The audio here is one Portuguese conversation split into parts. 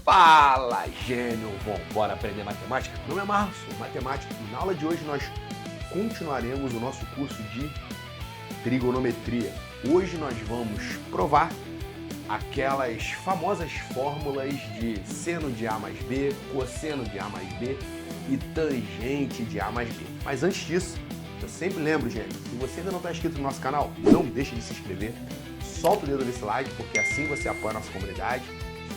Fala, gênio! Bom, bora aprender matemática? Meu nome é Marcos, sou matemático e na aula de hoje nós continuaremos o nosso curso de trigonometria. Hoje nós vamos provar aquelas famosas fórmulas de seno de A mais B, cosseno de A mais B e tangente de A mais B. Mas antes disso, eu sempre lembro, gente, se você ainda não está inscrito no nosso canal, não deixe de se inscrever, solta o dedo nesse like, porque assim você apoia a nossa comunidade,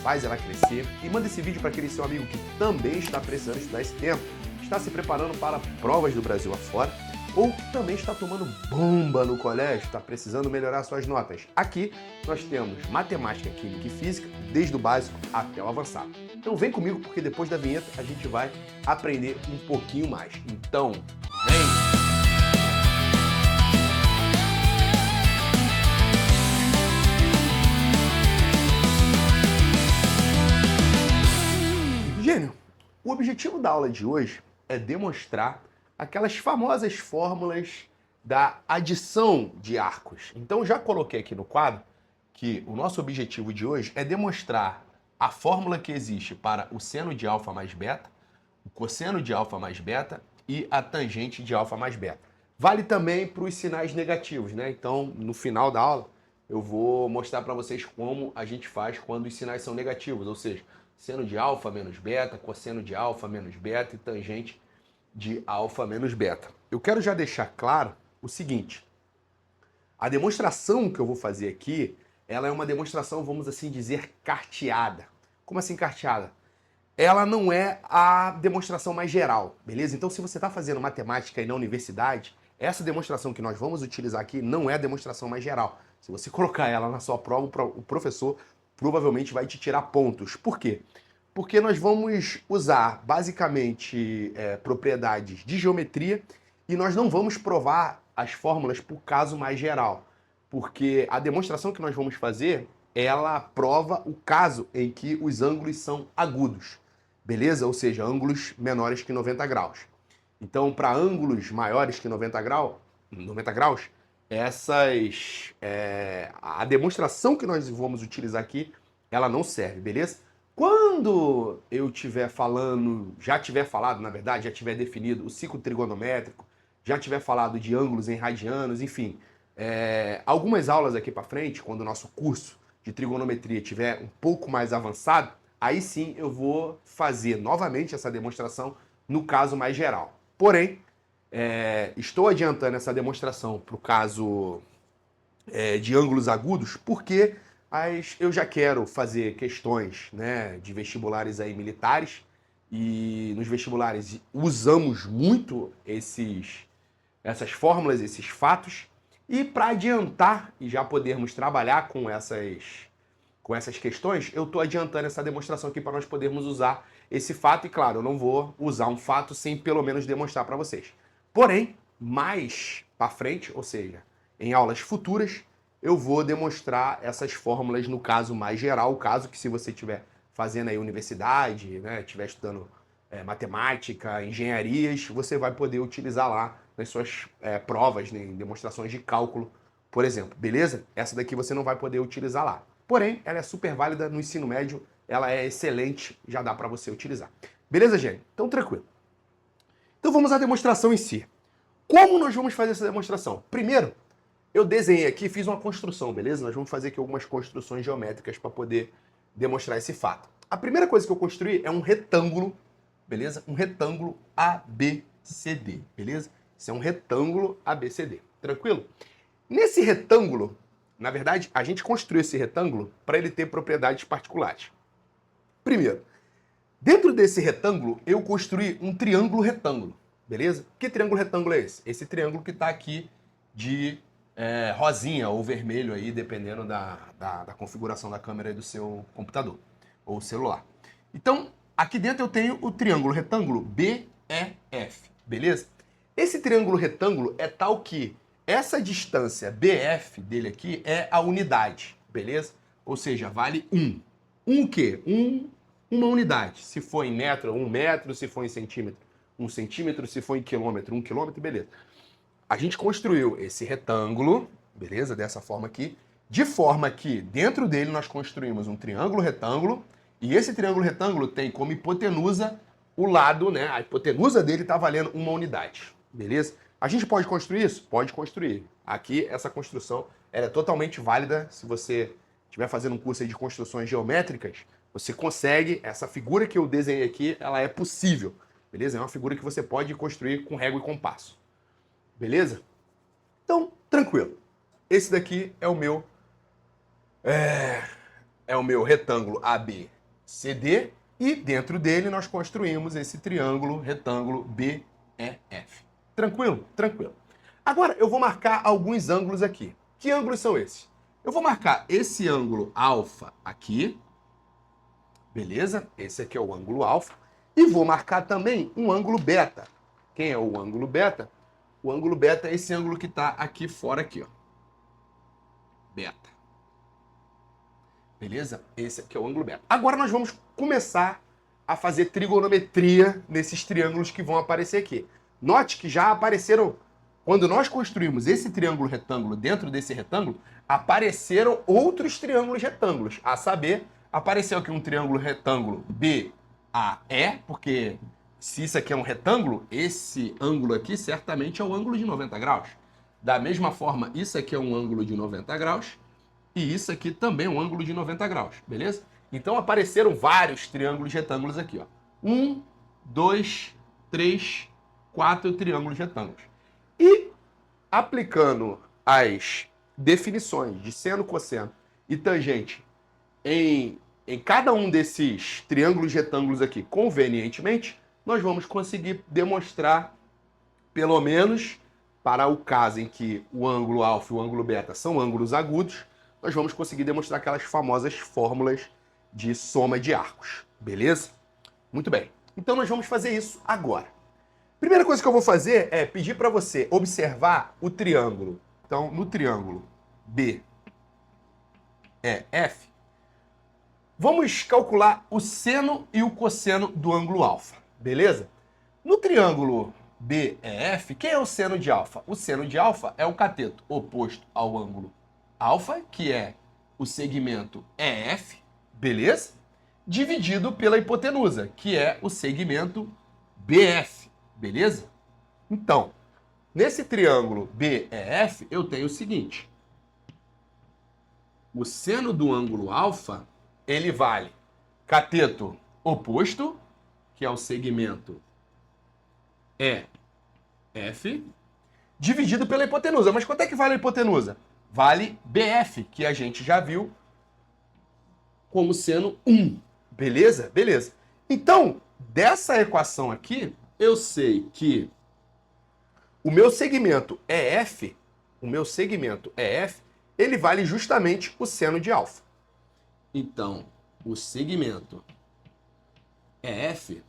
faz ela crescer e manda esse vídeo para aquele seu amigo que também está precisando estudar esse tempo, está se preparando para provas do Brasil afora ou também está tomando bomba no colégio, está precisando melhorar suas notas. Aqui nós temos matemática, química e física, desde o básico até o avançado. Então vem comigo porque depois da vinheta a gente vai aprender um pouquinho mais. Então, vem! Gênio, o objetivo da aula de hoje é demonstrar aquelas famosas fórmulas da adição de arcos. Então já coloquei aqui no quadro que o nosso objetivo de hoje é demonstrar a fórmula que existe para o seno de alfa mais beta, o cosseno de alfa mais beta e a tangente de alfa mais beta. Vale também para os sinais negativos, né? Então, no final da aula, eu vou mostrar para vocês como a gente faz quando os sinais são negativos, ou seja, seno de alfa menos beta, cosseno de alfa menos beta e tangente de alfa menos beta. Eu quero já deixar claro o seguinte, a demonstração que eu vou fazer aqui, ela é uma demonstração, vamos assim dizer, carteada. Como assim carteada? Ela não é a demonstração mais geral, beleza? Então se você está fazendo matemática aí na universidade, essa demonstração que nós vamos utilizar aqui não é a demonstração mais geral. Se você colocar ela na sua prova, o professor provavelmente vai te tirar pontos. Por quê? Porque nós vamos usar basicamente propriedades de geometria e nós não vamos provar as fórmulas por caso mais geral. Porque a demonstração que nós vamos fazer, ela prova o caso em que os ângulos são agudos, beleza? Ou seja, ângulos menores que 90 graus. Então, para ângulos maiores que 90 graus, a demonstração que nós vamos utilizar aqui, ela não serve, beleza? Quando eu estiver falando, já tiver falado, na verdade, já tiver definido o ciclo trigonométrico, já tiver falado de ângulos em radianos, enfim, algumas aulas aqui para frente, quando o nosso curso de trigonometria estiver um pouco mais avançado, aí sim eu vou fazer novamente essa demonstração no caso mais geral. Porém, estou adiantando essa demonstração para o caso de ângulos agudos, porque eu já quero fazer questões, né, de vestibulares aí militares, e nos vestibulares usamos muito essas fórmulas, esses fatos, e para adiantar e já podermos trabalhar com essas questões, eu estou adiantando essa demonstração aqui para nós podermos usar esse fato, e claro, eu não vou usar um fato sem pelo menos demonstrar para vocês. Porém, mais para frente, ou seja, em aulas futuras, eu vou demonstrar essas fórmulas no caso mais geral, o caso que se você estiver fazendo aí universidade, né, estiver estudando matemática, engenharias, você vai poder utilizar lá nas suas provas, né, em demonstrações de cálculo, por exemplo, beleza? Essa daqui você não vai poder utilizar lá. Porém, ela é super válida no ensino médio, ela é excelente, já dá para você utilizar. Beleza, gente? Então, tranquilo. Então, vamos à demonstração em si. Como nós vamos fazer essa demonstração? Primeiro, eu desenhei aqui, fiz uma construção, beleza? Nós vamos fazer aqui algumas construções geométricas para poder demonstrar esse fato. A primeira coisa que eu construí é um retângulo, beleza? Um retângulo ABCD, beleza? Isso é um retângulo ABCD, tranquilo? Nesse retângulo, na verdade, a gente construiu esse retângulo para ele ter propriedades particulares. Primeiro, dentro desse retângulo, eu construí um triângulo retângulo, beleza? Que triângulo retângulo é esse? Esse triângulo que está aqui de rosinha ou vermelho aí, dependendo da configuração da câmera aí do seu computador ou celular. Então, aqui dentro eu tenho o triângulo retângulo BEF, beleza? Esse triângulo retângulo é tal que essa distância BF dele aqui é a unidade, beleza? Ou seja, vale 1. O quê? Uma unidade. Se for em metro, 1 metro. Se for em centímetro, 1 centímetro. Se for em quilômetro, 1 quilômetro, beleza. A gente construiu esse retângulo, beleza? Dessa forma aqui. De forma que dentro dele nós construímos um triângulo retângulo E esse triângulo retângulo tem como hipotenusa o lado, né? A hipotenusa dele está valendo 1 unidade, beleza? A gente pode construir isso? Pode construir. Aqui, essa construção ela é totalmente válida. Se você estiver fazendo um curso aí de construções geométricas, você consegue, essa figura que eu desenhei aqui, ela é possível, beleza? É uma figura que você pode construir com régua e compasso, beleza? Então, tranquilo. Esse daqui é o meu retângulo ABCD e dentro dele nós construímos esse triângulo retângulo BEF. Tranquilo? Tranquilo. Agora eu vou marcar alguns ângulos aqui. Que ângulos são esses? Eu vou marcar esse ângulo alfa aqui, beleza? Esse aqui é o ângulo alfa. E vou marcar também um ângulo beta. Quem é o ângulo beta? O ângulo beta é esse ângulo que está aqui fora, aqui, ó. Beta. Beleza? Esse aqui é o ângulo beta. Agora nós vamos começar a fazer trigonometria nesses triângulos que vão aparecer aqui. Note que já apareceram, quando nós construímos esse triângulo retângulo, dentro desse retângulo, apareceram outros triângulos retângulos. A saber, apareceu aqui um triângulo retângulo BAE, porque se isso aqui é um retângulo, esse ângulo aqui certamente é o ângulo de 90 graus. Da mesma forma, isso aqui é um ângulo de 90 graus e isso aqui também é um ângulo de 90 graus, beleza? Então apareceram vários triângulos retângulos aqui, ó. 1, 2, 3, 4 triângulos retângulos. E aplicando as definições de seno, cosseno e tangente em cada um desses triângulos retângulos aqui, convenientemente, nós vamos conseguir demonstrar, pelo menos para o caso em que o ângulo alfa e o ângulo beta são ângulos agudos, nós vamos conseguir demonstrar aquelas famosas fórmulas de soma de arcos, beleza? Muito bem. Então nós vamos fazer isso agora. Primeira coisa que eu vou fazer é pedir para você observar o triângulo. Então, no triângulo BEF, vamos calcular o seno e o cosseno do ângulo alfa, beleza? No triângulo BEF, quem é o seno de alfa? O seno de alfa é o cateto oposto ao ângulo alfa, que é o segmento EF, beleza? Dividido pela hipotenusa, que é o segmento BF, beleza? Então, nesse triângulo BEF, eu tenho o seguinte. O seno do ângulo alfa, ele vale cateto oposto, que é o segmento EF, dividido pela hipotenusa. Mas quanto é que vale a hipotenusa? Vale BF, que a gente já viu como seno 1. Beleza? Beleza. Então, dessa equação aqui, eu sei que o meu segmento EF, ele vale justamente o seno de alfa. Então, o segmento EF,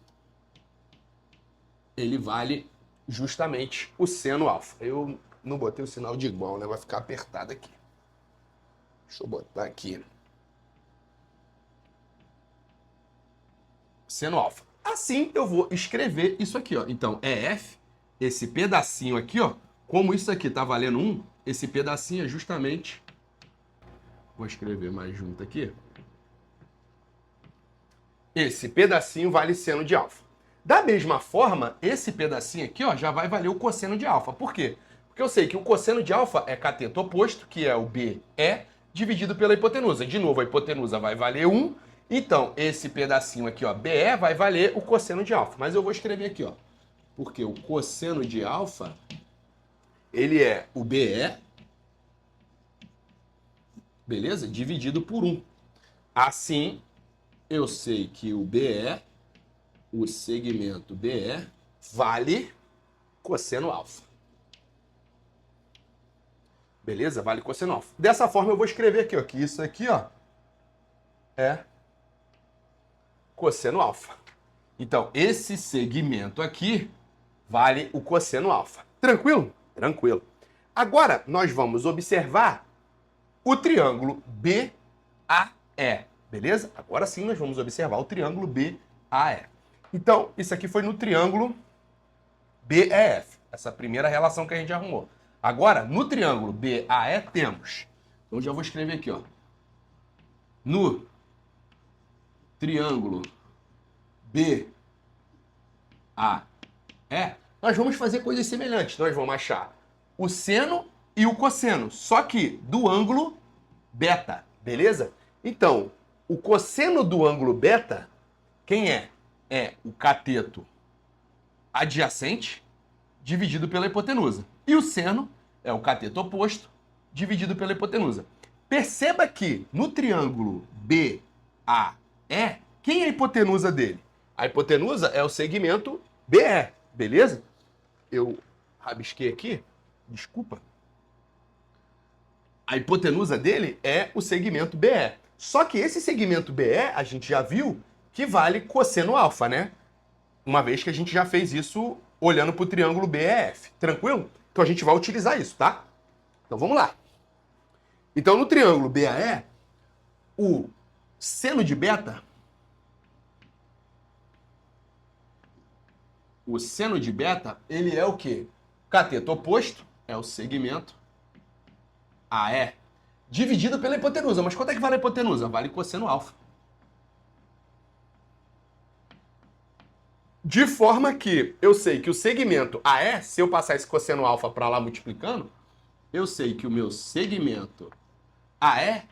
ele vale justamente o seno alfa. Eu não botei o sinal de igual, né? Vai ficar apertado aqui. Deixa eu botar aqui. Seno alfa. Assim eu vou escrever isso aqui, ó. Então, EF, esse pedacinho aqui, ó, como isso aqui tá valendo 1, esse pedacinho é justamente... Vou escrever mais junto aqui. Esse pedacinho vale seno de alfa. Da mesma forma, esse pedacinho aqui, ó, já vai valer o cosseno de alfa. Por quê? Porque eu sei que o cosseno de alfa é cateto oposto, que é o BE, dividido pela hipotenusa. De novo, a hipotenusa vai valer 1. Então, esse pedacinho aqui, ó, BE, vai valer o cosseno de alfa. Mas eu vou escrever aqui, ó. Porque o cosseno de alfa, ele é o BE, beleza? Dividido por 1. Assim, eu sei que o BE, o segmento BE, vale cosseno alfa. Beleza? Vale cosseno alfa. Dessa forma eu vou escrever aqui, ó, que isso aqui, ó, é cosseno alfa. Então, esse segmento aqui vale o cosseno alfa. Tranquilo? Tranquilo. Agora, nós vamos observar o triângulo BAE. Beleza? Agora sim nós vamos observar o triângulo BAE. Então, isso aqui foi no triângulo BEF. Essa primeira relação que a gente arrumou. Agora, no triângulo BAE temos... Então, já vou escrever aqui, ó. No triângulo BAE, nós vamos fazer coisas semelhantes. Nós vamos achar o seno e o cosseno, só que do ângulo beta, beleza? Então, o cosseno do ângulo beta, quem é? É o cateto adjacente dividido pela hipotenusa. E o seno é o cateto oposto dividido pela hipotenusa. Perceba que no triângulo BAE, quem é a hipotenusa dele? A hipotenusa é o segmento BE, beleza? Eu rabisquei aqui, desculpa. A hipotenusa dele é o segmento BE. Só que esse segmento BE, a gente já viu que vale cosseno alfa, né? Uma vez que a gente já fez isso olhando para o triângulo BEF. Tranquilo? Então a gente vai utilizar isso, tá? Então vamos lá. Então no triângulo BAE, o seno de beta, ele é o quê? Cateto oposto é o segmento AE, dividido pela hipotenusa. Mas quanto é que vale a hipotenusa? Vale cosseno alfa. De forma que eu sei que o segmento AE, se eu passar esse cosseno alfa para lá multiplicando, eu sei que o meu segmento AE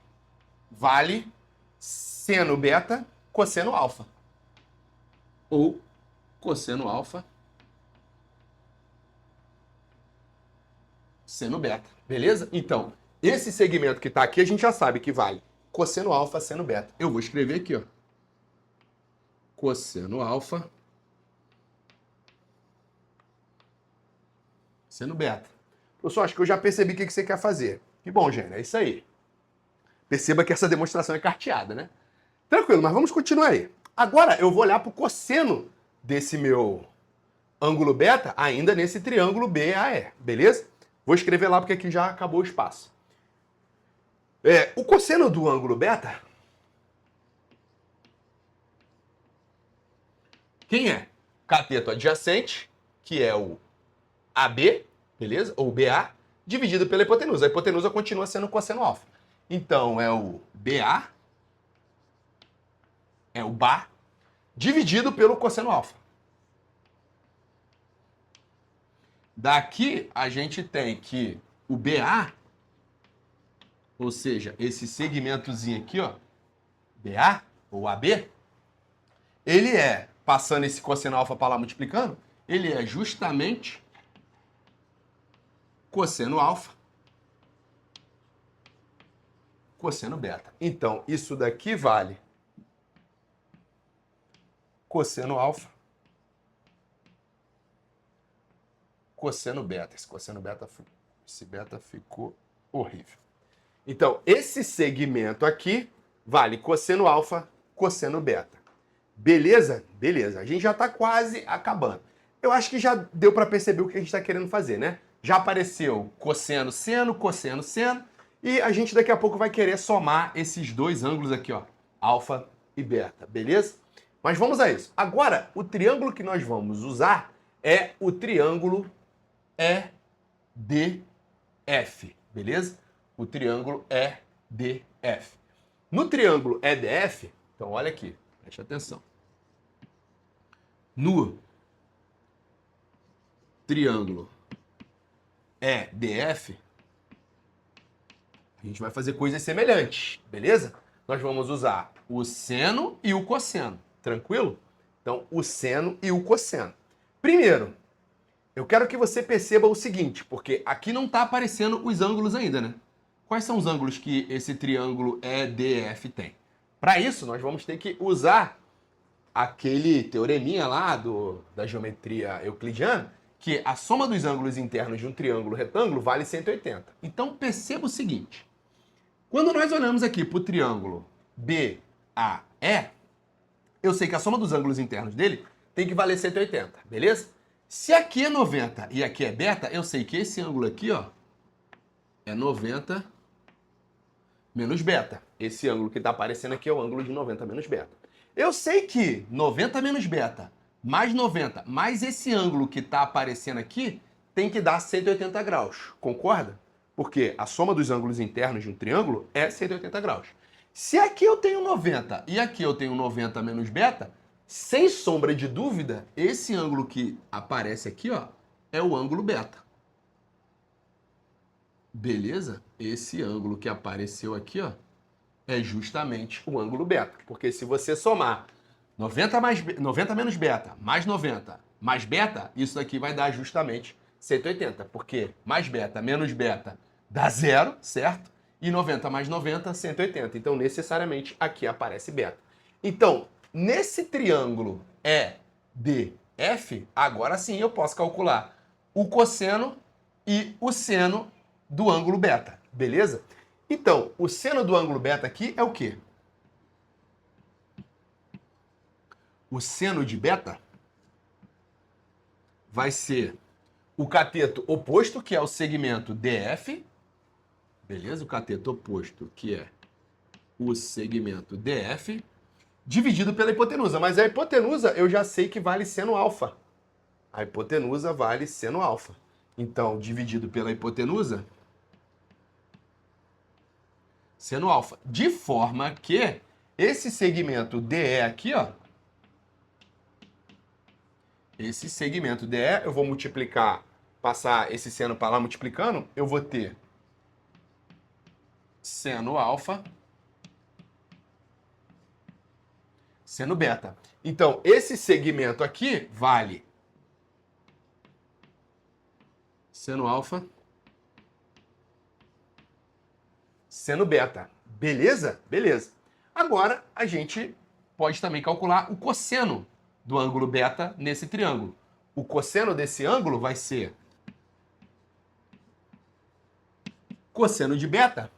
vale seno beta cosseno alfa. Ou cosseno alfa seno beta. Beleza? Então, esse segmento que está aqui, a gente já sabe que vale cosseno alfa seno beta. Eu vou escrever aqui, ó. Cosseno alfa seno beta. Professor, acho que eu já percebi o que você quer fazer. Que bom, Gênio, é isso aí. Perceba que essa demonstração é carteada, né? Tranquilo, mas vamos continuar aí. Agora eu vou olhar para o cosseno desse meu ângulo beta, ainda nesse triângulo BAE, beleza? Vou escrever lá porque aqui já acabou o espaço. O cosseno do ângulo beta, quem é? Cateto adjacente, que é o AB, beleza? Ou BA, dividido pela hipotenusa. A hipotenusa continua sendo cosseno alfa. Então, é o BA, é o BA, dividido pelo cosseno alfa. Daqui, a gente tem que o BA, ou seja, esse segmentozinho aqui, ó, BA, ou AB, ele é, passando esse cosseno alfa para lá multiplicando, ele é justamente cosseno alfa, cosseno beta. Então, isso daqui vale cosseno alfa, cosseno beta. Esse beta ficou horrível. Então, esse segmento aqui vale cosseno alfa, cosseno beta. Beleza? Beleza. A gente já está quase acabando. Eu acho que já deu para perceber o que a gente está querendo fazer, né? Já apareceu cosseno, seno, cosseno, seno. E a gente daqui a pouco vai querer somar esses dois ângulos aqui, ó, alfa e beta, beleza? Mas vamos a isso. Agora, o triângulo que nós vamos usar é o triângulo EDF, beleza? O triângulo EDF. No triângulo EDF, então olha aqui, preste atenção. No triângulo EDF, a gente vai fazer coisas semelhantes, beleza? Nós vamos usar o seno e o cosseno, tranquilo? Então, o seno e o cosseno. Primeiro, eu quero que você perceba o seguinte, porque aqui não está aparecendo os ângulos ainda, né? Quais são os ângulos que esse triângulo EDF tem? Para isso, nós vamos ter que usar aquele teoreminha lá da geometria euclidiana, que a soma dos ângulos internos de um triângulo retângulo vale 180. Então, perceba o seguinte. Quando nós olhamos aqui para o triângulo BAE, eu sei que a soma dos ângulos internos dele tem que valer 180, beleza? Se aqui é 90 e aqui é beta, eu sei que esse ângulo aqui, ó, é 90 menos beta. Esse ângulo que está aparecendo aqui é o ângulo de 90 menos beta. Eu sei que 90 menos beta mais 90 mais esse ângulo que está aparecendo aqui tem que dar 180 graus. Concorda? Porque a soma dos ângulos internos de um triângulo é 180 graus. Se aqui eu tenho 90 e aqui eu tenho 90 menos beta, sem sombra de dúvida, esse ângulo que aparece aqui, ó, é o ângulo beta. Beleza? Esse ângulo que apareceu aqui, ó, é justamente o ângulo beta. Porque se você somar 90 menos beta, mais 90, mais beta, isso daqui vai dar justamente 180. Porque mais beta menos beta dá zero, certo? E 90 mais 90, 180. Então, necessariamente, aqui aparece beta. Então, nesse triângulo EDF, agora sim eu posso calcular o cosseno e o seno do ângulo beta, beleza? Então, o seno do ângulo beta aqui é o quê? O seno de beta vai ser o cateto oposto, que é o segmento DF, beleza? O cateto oposto, que é o segmento DF, dividido pela hipotenusa. Mas a hipotenusa eu já sei que vale seno alfa. A hipotenusa vale seno alfa. Então, dividido pela hipotenusa, seno alfa. De forma que esse segmento DE aqui, ó, esse segmento DE, eu vou multiplicar, passar esse seno para lá multiplicando, eu vou ter seno alfa, seno beta. Então, esse segmento aqui vale seno alfa, seno beta. Beleza? Beleza. Agora, a gente pode também calcular o cosseno do ângulo beta nesse triângulo. O cosseno desse ângulo vai ser cosseno de beta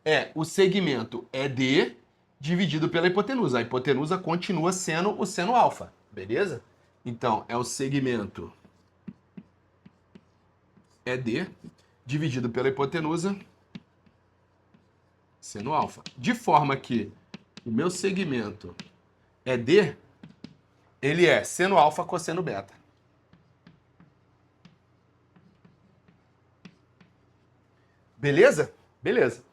é o segmento ED dividido pela hipotenusa. A hipotenusa continua sendo o seno alfa, beleza? Então, é o segmento ED dividido pela hipotenusa, seno alfa. De forma que o meu segmento ED, ele é seno alfa cosseno beta. Beleza? Beleza.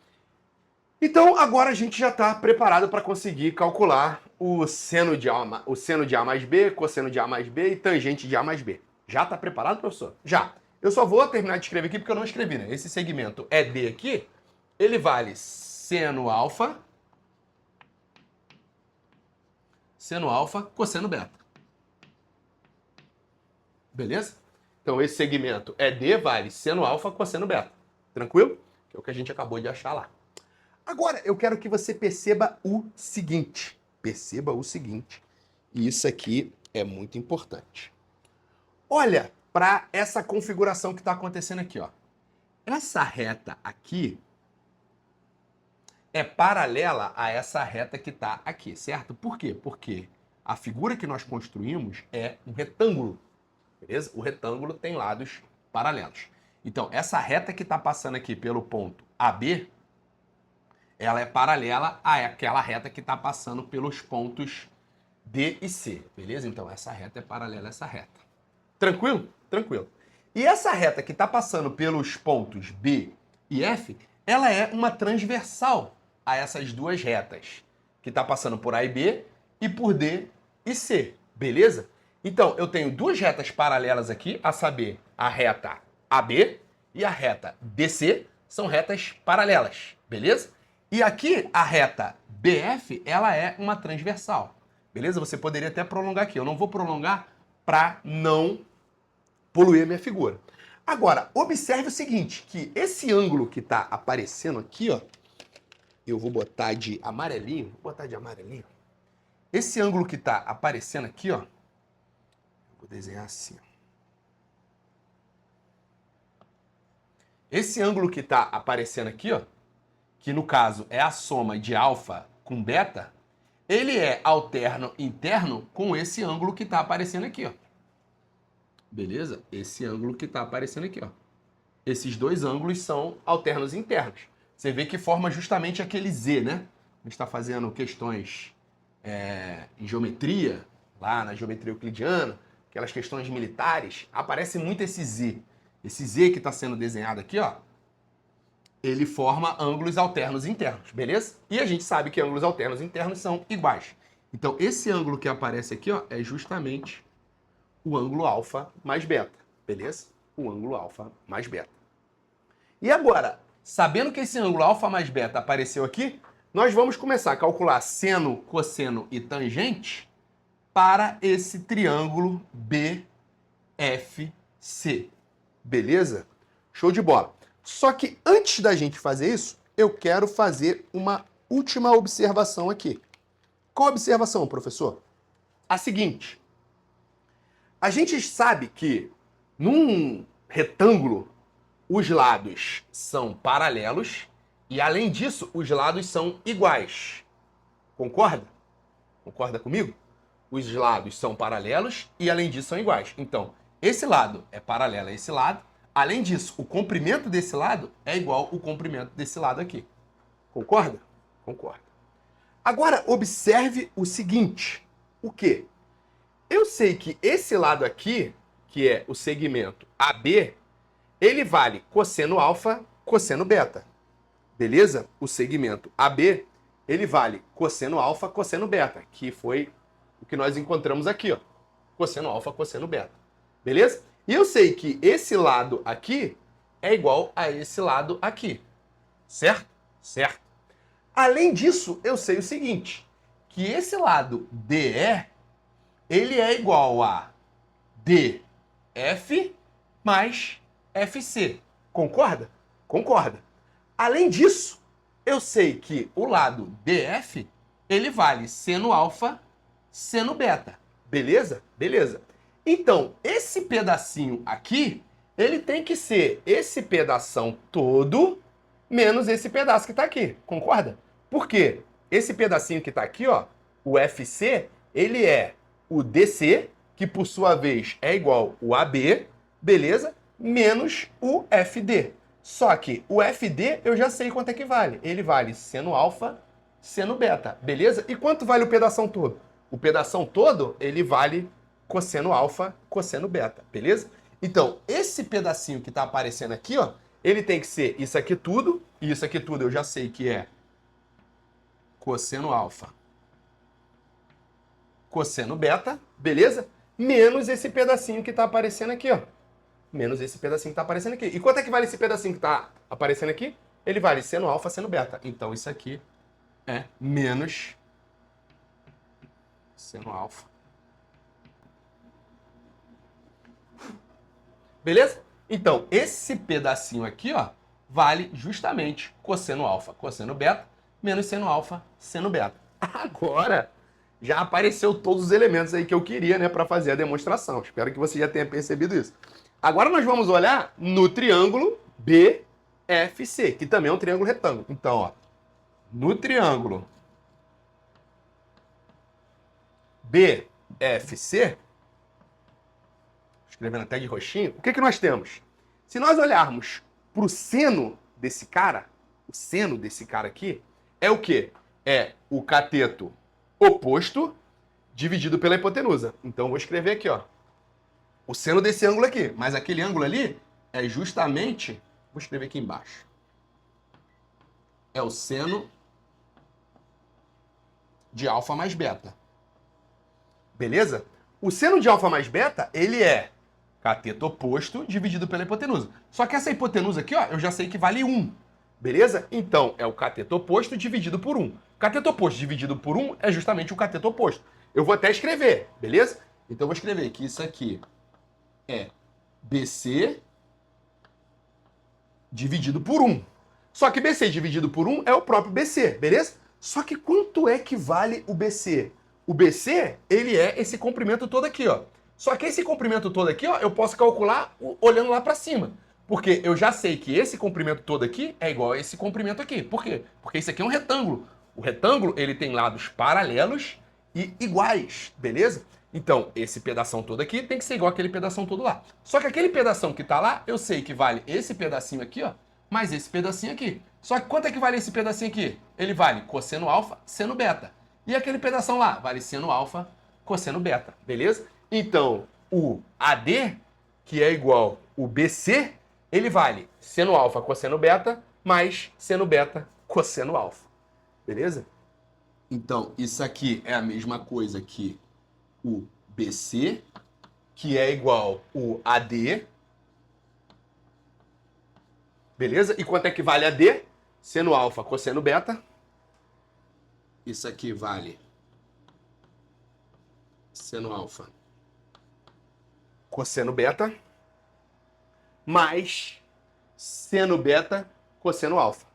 Então, agora a gente já está preparado para conseguir calcular o seno de A mais B, cosseno de A mais B e tangente de A mais B. Já está preparado, professor? Já. Eu só vou terminar de escrever aqui porque eu não escrevi, né? Esse segmento ED aqui, ele vale seno alfa, cosseno beta. Beleza? Então, esse segmento ED vale seno alfa, cosseno beta. Tranquilo? Que é o que a gente acabou de achar lá. Agora, eu quero que você perceba o seguinte. Perceba o seguinte. E isso aqui é muito importante. Olha para essa configuração que está acontecendo aqui, ó. Essa reta aqui é paralela a essa reta que está aqui, certo? Por quê? Porque a figura que nós construímos é um retângulo, beleza? O retângulo tem lados paralelos. Então, essa reta que está passando aqui pelo ponto AB, ela é paralela àquela reta que está passando pelos pontos D e C, beleza? Então, essa reta é paralela a essa reta. Tranquilo? Tranquilo. E essa reta que está passando pelos pontos B e F, ela é uma transversal a essas duas retas, que está passando por A e B e por D e C, beleza? Então, eu tenho duas retas paralelas aqui, a saber, a reta AB e a reta DC, são retas paralelas, beleza? E aqui, a reta BF, ela é uma transversal, beleza? Você poderia até prolongar aqui. Eu não vou prolongar para não poluir a minha figura. Agora, observe o seguinte, que esse ângulo que está aparecendo aqui, ó, eu vou botar de amarelinho, Esse ângulo que está aparecendo aqui, ó, vou desenhar assim, ó. Esse ângulo que está aparecendo aqui, ó, que no caso é a soma de alfa com beta, ele é alterno interno com esse ângulo que está aparecendo aqui, ó. Beleza? Esse ângulo que está aparecendo aqui, ó. Esses dois ângulos são alternos internos. Você vê que forma justamente aquele Z, né? A gente está fazendo questões em geometria, lá na geometria euclidiana, aquelas questões militares, aparece muito esse Z. Esse Z que está sendo desenhado aqui, ó, ele forma ângulos alternos internos, beleza? E a gente sabe que ângulos alternos internos são iguais. Então, esse ângulo que aparece aqui, ó, é justamente o ângulo alfa mais beta, beleza? O ângulo alfa mais beta. E agora, sabendo que esse ângulo alfa mais beta apareceu aqui, nós vamos começar a calcular seno, cosseno e tangente para esse triângulo BFC, beleza? Show de bola. Só que antes da gente fazer isso, eu quero fazer uma última observação aqui. Qual observação, professor? A seguinte. A gente sabe que num retângulo os lados são paralelos e, além disso, os lados são iguais. Concorda? Concorda comigo? Os lados são paralelos e, além disso, são iguais. Então, esse lado é paralelo a esse lado. Além disso, o comprimento desse lado é igual ao comprimento desse lado aqui. Concorda? Concorda. Agora, observe o seguinte. O quê? Eu sei que esse lado aqui, que é o segmento AB, ele vale cosseno alfa, cosseno beta. Beleza? O segmento AB, ele vale cosseno alfa, cosseno beta, que foi o que nós encontramos aqui, ó. Cosseno alfa, cosseno beta. Beleza? E eu sei que esse lado aqui é igual a esse lado aqui. Certo? Certo. Além disso, eu sei o seguinte, que esse lado DE, ele é igual a DF mais FC. Concorda? Concorda. Além disso, eu sei que o lado DF, ele vale seno alfa, seno beta. Beleza? Beleza. Então, esse pedacinho aqui, ele tem que ser esse pedação todo menos esse pedaço que está aqui. Concorda? Por quê? Esse pedacinho que está aqui, ó, o FC, ele é o DC, que por sua vez é igual ao AB, beleza? Menos o FD. Só que o FD eu já sei quanto é que vale. Ele vale seno alfa, seno beta, beleza? E quanto vale o pedação todo? O pedação todo, ele vale cosseno alfa, cosseno beta, beleza? Então, esse pedacinho que está aparecendo aqui, ó, ele tem que ser isso aqui tudo, e isso aqui tudo eu já sei que é cosseno alfa, cosseno beta, beleza? Menos esse pedacinho que está aparecendo aqui, ó. Menos esse pedacinho que está aparecendo aqui. E quanto é que vale esse pedacinho que está aparecendo aqui? Ele vale seno alfa, seno beta. Então, isso aqui é menos seno alfa. Beleza? Então, esse pedacinho aqui, ó, vale justamente cosseno alfa, cosseno beta, menos seno alfa, seno beta. Agora, já apareceu todos os elementos aí que eu queria, né, para fazer a demonstração. Espero que você já tenha percebido isso. Agora nós vamos olhar no triângulo BFC, que também é um triângulo retângulo. Então, ó, no triângulo BFC, escrevendo até de roxinho, o que que nós temos? Se nós olharmos para o seno desse cara, o seno desse cara aqui, é o quê? É o cateto oposto dividido pela hipotenusa. Então, eu vou escrever aqui, ó, o seno desse ângulo aqui. Mas aquele ângulo ali é justamente, vou escrever aqui embaixo, é o seno de alfa mais beta. Beleza? O seno de alfa mais beta, ele é cateto oposto dividido pela hipotenusa. Só que essa hipotenusa aqui, ó, eu já sei que vale 1. Beleza? Então, é o cateto oposto dividido por 1. Cateto oposto dividido por 1 é justamente o cateto oposto. Eu vou até escrever, beleza? Então, eu vou escrever que isso aqui é BC dividido por 1. Só que BC dividido por 1 é o próprio BC, beleza? Só que quanto é que vale o BC? O BC, ele é esse comprimento todo aqui, ó. Só que esse comprimento todo aqui, ó, eu posso calcular olhando lá para cima. Porque eu já sei que esse comprimento todo aqui é igual a esse comprimento aqui. Por quê? Porque isso aqui é um retângulo. O retângulo, ele tem lados paralelos e iguais, beleza? Então, esse pedação todo aqui tem que ser igual àquele pedação todo lá. Só que aquele pedação que tá lá, eu sei que vale esse pedacinho aqui, ó, mais esse pedacinho aqui. Só que quanto é que vale esse pedacinho aqui? Ele vale cosseno alfa, seno beta. E aquele pedação lá vale seno alfa, cosseno beta, beleza? Então, o AD, que é igual ao BC, ele vale seno alfa, cosseno beta, mais seno beta cosseno alfa. Beleza? Então, isso aqui é a mesma coisa que o BC, que é igual o AD. Beleza? E quanto é que vale AD? Seno alfa cosseno beta. Isso aqui vale seno alfa cosseno beta mais seno beta cosseno alfa.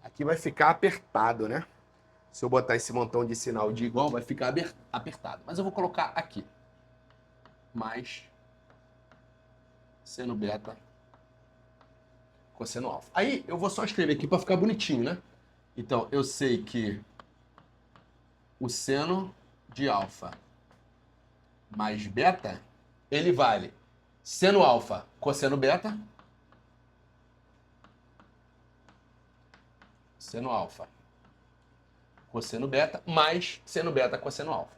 Aqui vai ficar apertado, né? Se eu botar esse montão de sinal de igual, vai ficar apertado. Mas eu vou colocar aqui. Mais seno beta cosseno alfa. Aí eu vou só escrever aqui para ficar bonitinho, né? Então, eu sei que o seno de alfa mais beta, ele vale seno alfa cosseno beta, seno alfa cosseno beta, mais seno beta cosseno alfa.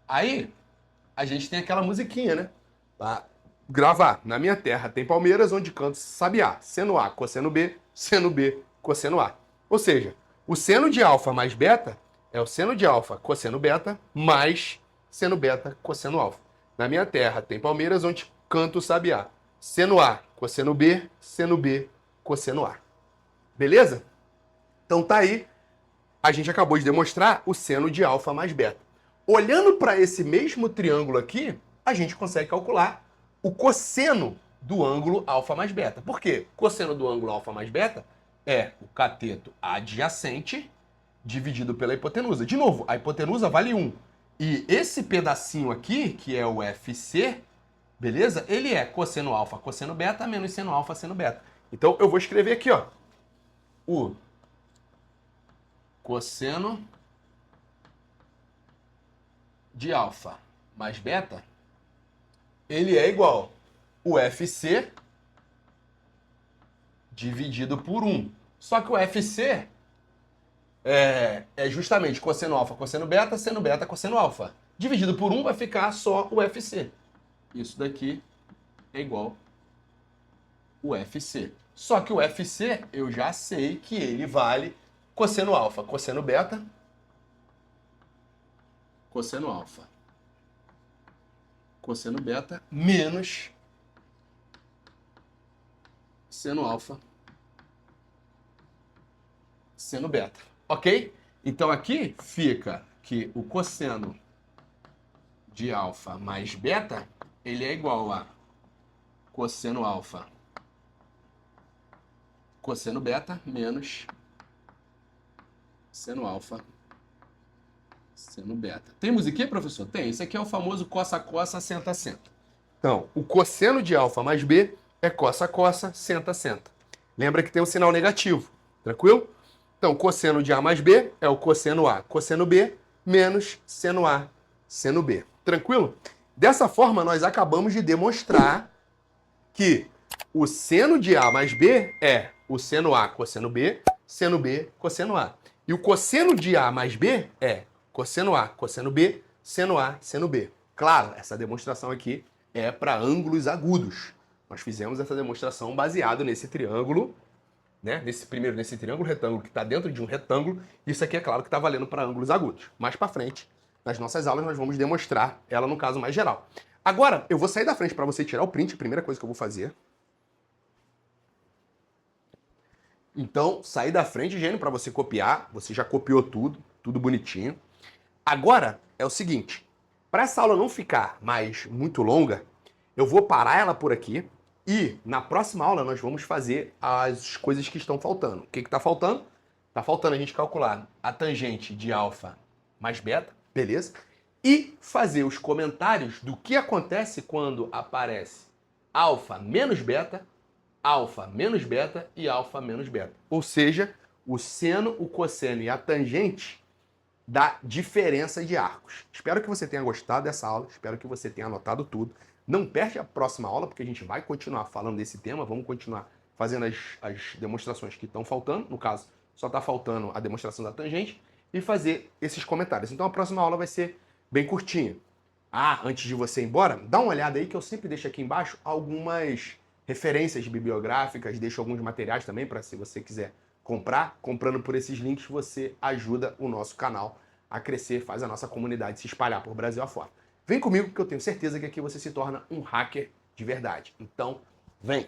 Aí, a gente tem aquela musiquinha, né? Pra gravar. Na minha terra tem palmeiras onde canto sabiá. Seno A, cosseno B, seno B, cosseno A. Ou seja, o seno de alfa mais beta é o seno de alfa cosseno beta mais seno beta cosseno alfa. Na minha terra tem palmeiras onde canto sabiá. Seno A, cosseno B, seno B, cosseno A. Beleza? Então tá aí. A gente acabou de demonstrar o seno de alfa mais beta. Olhando para esse mesmo triângulo aqui, a gente consegue calcular o cosseno do ângulo alfa mais beta. Por quê? O cosseno do ângulo alfa mais beta é o cateto adjacente dividido pela hipotenusa. De novo, a hipotenusa vale 1. E esse pedacinho aqui, que é o FC, beleza? Ele é cosseno alfa cosseno beta menos seno alfa seno beta. Então eu vou escrever aqui, ó, o cosseno de alfa mais beta, ele é igual o FC dividido por 1. Só que o FC é justamente cosseno alfa cosseno beta, seno beta cosseno alfa. Dividido por 1 vai ficar só o FC. Isso daqui é igual o FC. Só que o FC eu já sei que ele vale cosseno alfa cosseno beta, cosseno alfa cosseno beta menos seno alfa seno beta. Ok? Então aqui fica que o cosseno de alfa mais beta, ele é igual a cosseno alfa cosseno beta menos seno alfa seno beta. Tem musiquinha, professor? Tem. Isso aqui é o famoso cossa, senta, senta. Então, o cosseno de alfa mais b é cossa, senta, senta. Lembra que tem um sinal negativo. Tranquilo? Então, cosseno de A mais B é o cosseno A, cosseno B, menos seno A, seno B. Tranquilo? Dessa forma, nós acabamos de demonstrar que o seno de A mais B é o seno A, cosseno B, cosseno A. E o cosseno de A mais B é cosseno A, cosseno B, seno A, seno B. Claro, essa demonstração aqui é para ângulos agudos. Nós fizemos essa demonstração baseado nesse triângulo, né? Nesse triângulo retângulo que está dentro de um retângulo. Isso aqui é claro que está valendo para ângulos agudos. Mais para frente, nas nossas aulas, nós vamos demonstrar ela no caso mais geral. Agora, eu vou sair da frente para você tirar o print, a primeira coisa que eu vou fazer. Então, sair da frente, Gênio, para você copiar. Você já copiou tudo, tudo bonitinho. Agora, é o seguinte, para essa aula não ficar mais muito longa, eu vou parar ela por aqui e na próxima aula nós vamos fazer as coisas que estão faltando. O que está faltando? Está faltando a gente calcular a tangente de alfa mais beta, beleza? E fazer os comentários do que acontece quando aparece alfa menos beta e alfa menos beta. Ou seja, o seno, o cosseno e a tangente da diferença de arcos. Espero que você tenha gostado dessa aula, espero que você tenha anotado tudo. Não perde a próxima aula, porque a gente vai continuar falando desse tema, vamos continuar fazendo as demonstrações que estão faltando, no caso, só está faltando a demonstração da tangente, e fazer esses comentários. Então a próxima aula vai ser bem curtinha. Ah, antes de você ir embora, dá uma olhada aí que eu sempre deixo aqui embaixo algumas referências bibliográficas, deixo alguns materiais também para se você quiser comprar. Comprando por esses links, você ajuda o nosso canal a crescer, faz a nossa comunidade se espalhar por Brasil afora. Vem comigo que eu tenho certeza que aqui você se torna um hacker de verdade. Então, vem!